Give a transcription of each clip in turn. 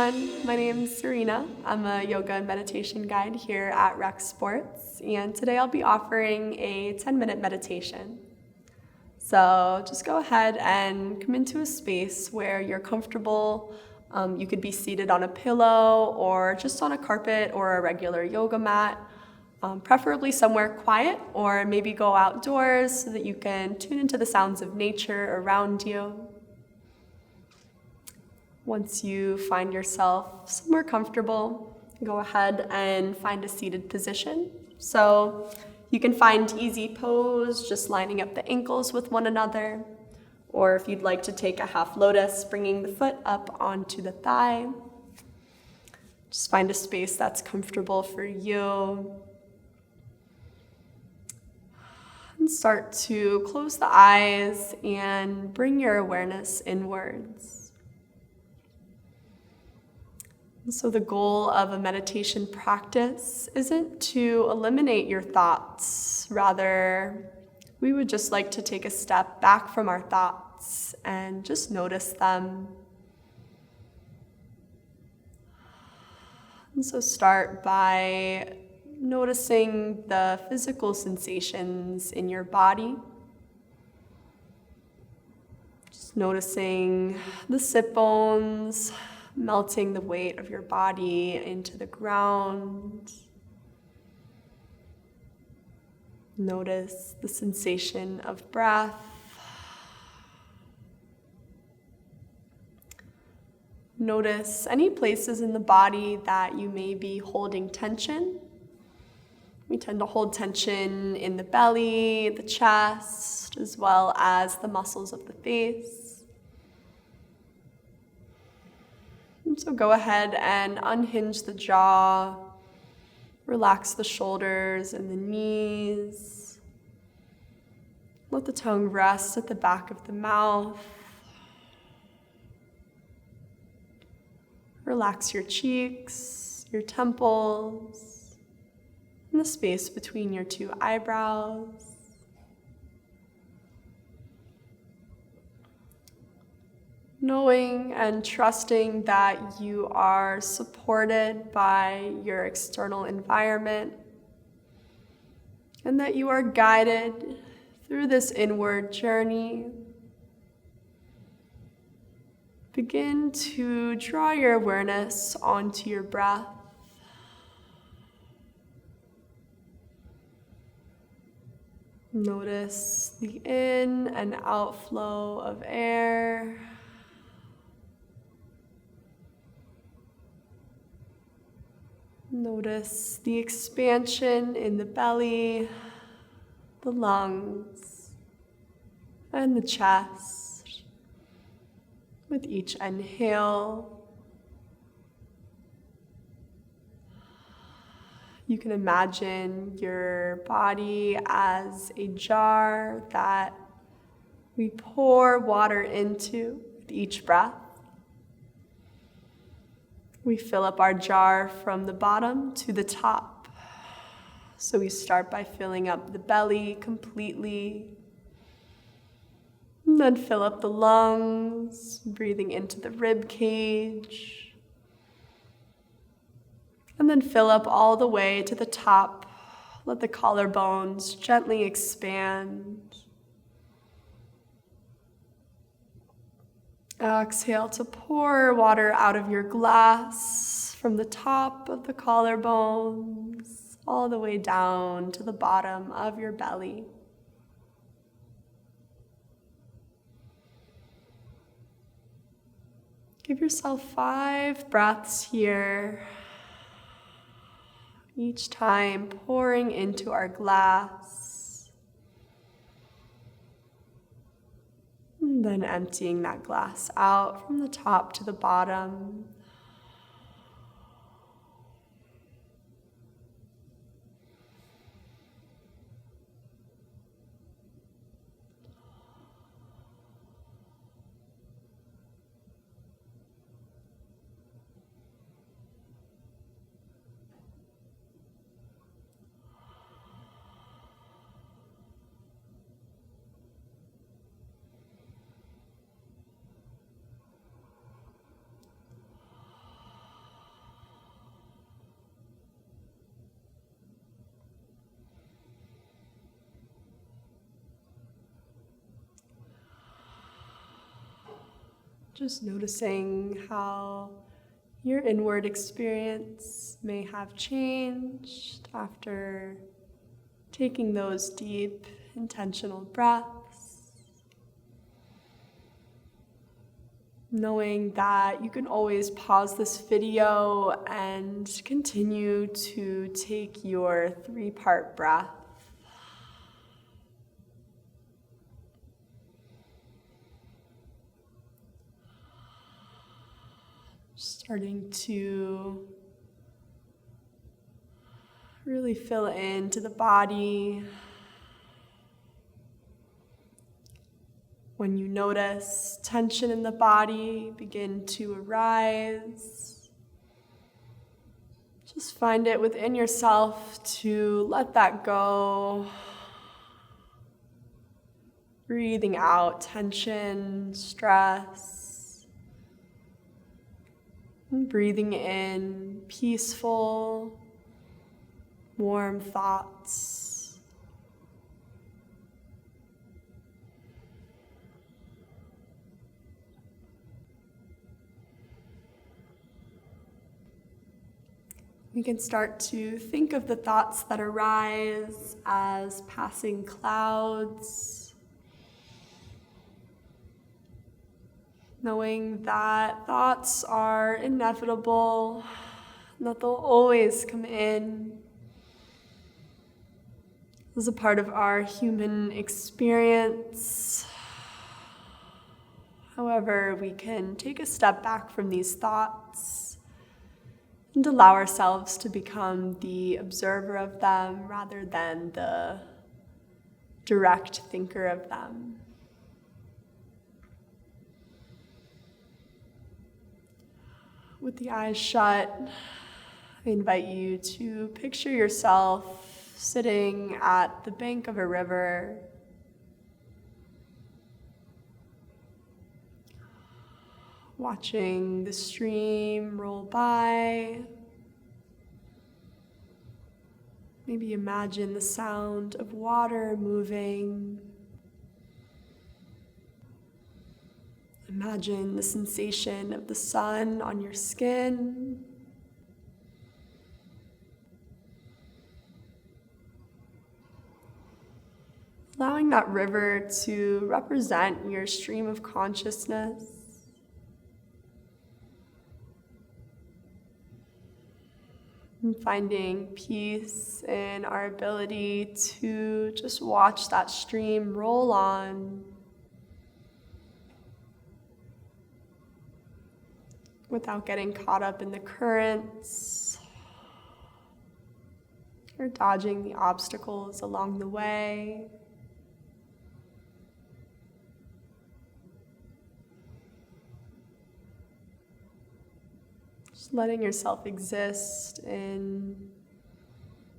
everyone. My name is Serena. I'm a yoga and meditation guide here at RecSports, and today I'll be offering a 10-minute meditation. So just go ahead and come into a space where you're comfortable. You could be seated on a pillow or just on a carpet or a regular yoga mat, preferably somewhere quiet, or maybe go outdoors so that you can tune into the sounds of nature around you. Once you find yourself somewhere comfortable, go ahead and find a seated position. So you can find easy pose, just lining up the ankles with one another. Or if you'd like to take a half lotus, bringing the foot up onto the thigh. Just find a space that's comfortable for you. And start to close the eyes and bring your awareness inwards. So the goal of a meditation practice isn't to eliminate your thoughts. Rather, we would just like to take a step back from our thoughts and just notice them. And so start by noticing the physical sensations in your body. Just noticing the sit bones, melting the weight of your body into the ground. Notice the sensation of breath. Notice any places in the body that you may be holding tension. We tend to hold tension in the belly, the chest, as well as the muscles of the face. So go ahead and unhinge the jaw, relax the shoulders and the knees. Let the tongue rest at the back of the mouth. Relax your cheeks, your temples, and the space between your two eyebrows. Knowing and trusting that you are supported by your external environment and that you are guided through this inward journey. Begin to draw your awareness onto your breath. Notice the in and outflow of air. Notice the expansion in the belly, the lungs, and the chest. With each inhale, you can imagine your body as a jar that we pour water into with each breath. We fill up our jar from the bottom to the top. So we start by filling up the belly completely. And then fill up the lungs, breathing into the rib cage. And then fill up all the way to the top. Let the collarbones gently expand. Exhale to pour water out of your glass from the top of the collarbones all the way down to the bottom of your belly. Give yourself 5 breaths here, each time pouring into our glass. And then emptying that glass out from the top to the bottom. Just noticing how your inward experience may have changed after taking those deep, intentional breaths. Knowing that you can always pause this video and continue to take your 3-part breath. Starting to really fill into the body. When you notice tension in the body begin to arise, just find it within yourself to let that go. Breathing out tension, stress. And breathing in peaceful, warm thoughts. We can start to think of the thoughts that arise as passing clouds. Knowing that thoughts are inevitable, that they'll always come in as a part of our human experience. However, we can take a step back from these thoughts and allow ourselves to become the observer of them rather than the direct thinker of them. With the eyes shut, I invite you to picture yourself sitting at the bank of a river, watching the stream roll by. Maybe imagine the sound of water moving. Imagine the sensation of the sun on your skin. Allowing that river to represent your stream of consciousness. And finding peace in our ability to just watch that stream roll on. Without getting caught up in the currents or dodging the obstacles along the way. Just letting yourself exist in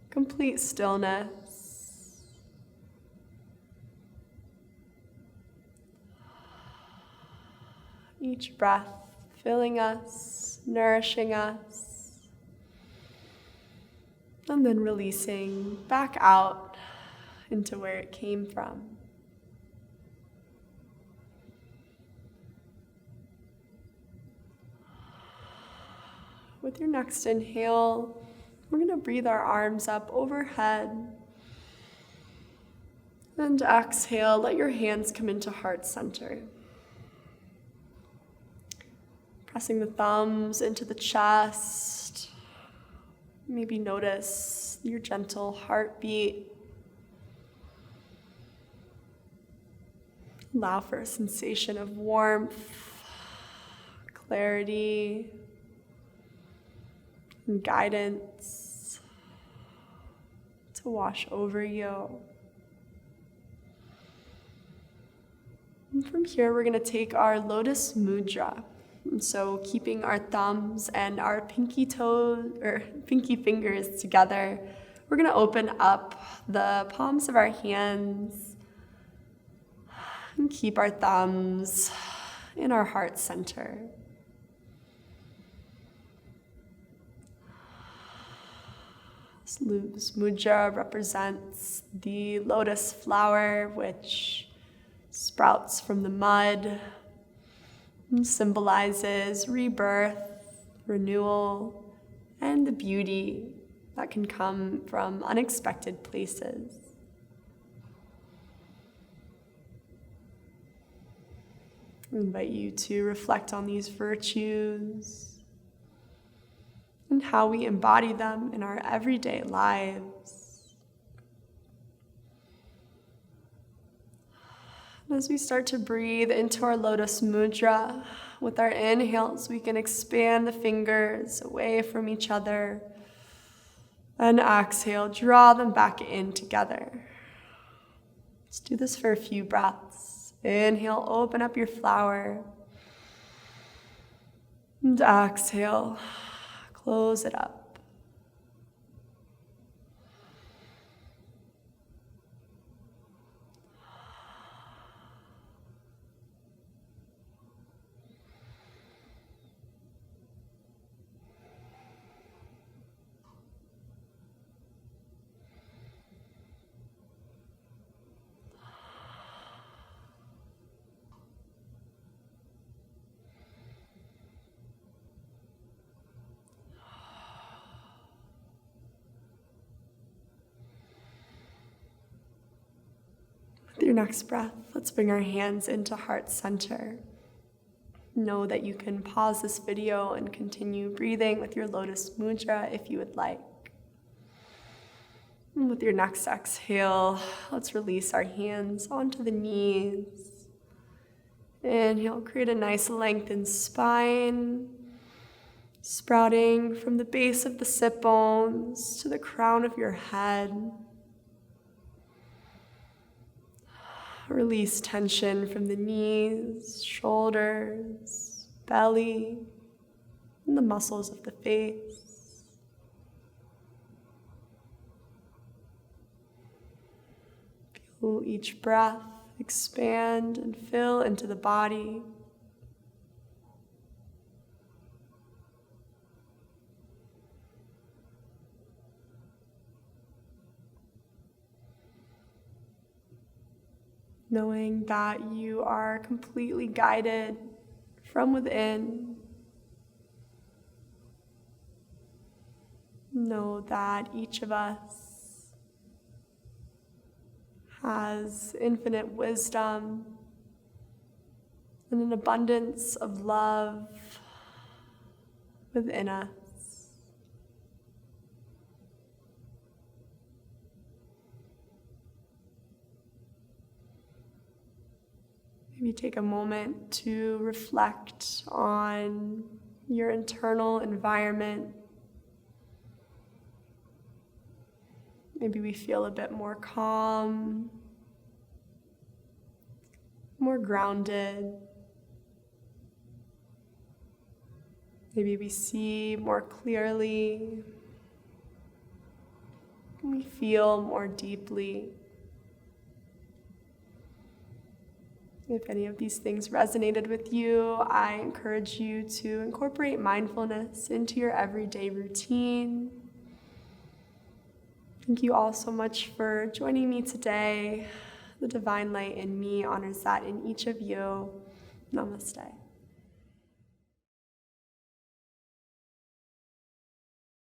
complete stillness. Each breath filling us, nourishing us, and then releasing back out into where it came from. With your next inhale, we're going to breathe our arms up overhead. And exhale, let your hands come into heart center. Pressing the thumbs into the chest. Maybe notice your gentle heartbeat. Allow for a sensation of warmth, clarity, and guidance to wash over you. And from here, we're going to take our Lotus mudra. And so keeping our thumbs and our pinky fingers together, we're going to open up the palms of our hands and keep our thumbs in our heart center. This mudra represents the lotus flower, which sprouts from the mud. and symbolizes rebirth, renewal, and the beauty that can come from unexpected places. I invite you to reflect on these virtues and how we embody them in our everyday lives. As we start to breathe into our Lotus mudra, with our inhales, we can expand the fingers away from each other, and exhale, draw them back in together. Let's do this for a few breaths. Inhale, open up your flower. And exhale, close it up. With your next breath, let's bring our hands into heart center. Know that you can pause this video and continue breathing with your Lotus mudra if you would like. And with your next exhale, let's release our hands onto the knees. Inhale, create a nice lengthened spine, sprouting from the base of the sit bones to the crown of your head. Release tension from the knees, shoulders, belly, and the muscles of the face. Feel each breath expand and fill into the body. Knowing that you are completely guided from within. Know that each of us has infinite wisdom and an abundance of love within us. Maybe take a moment to reflect on your internal environment. Maybe we feel a bit more calm, more grounded. Maybe we see more clearly. We feel more deeply. If any of these things resonated with you, I encourage you to incorporate mindfulness into your everyday routine. Thank you all so much for joining me today. The divine light in me honors that in each of you. Namaste.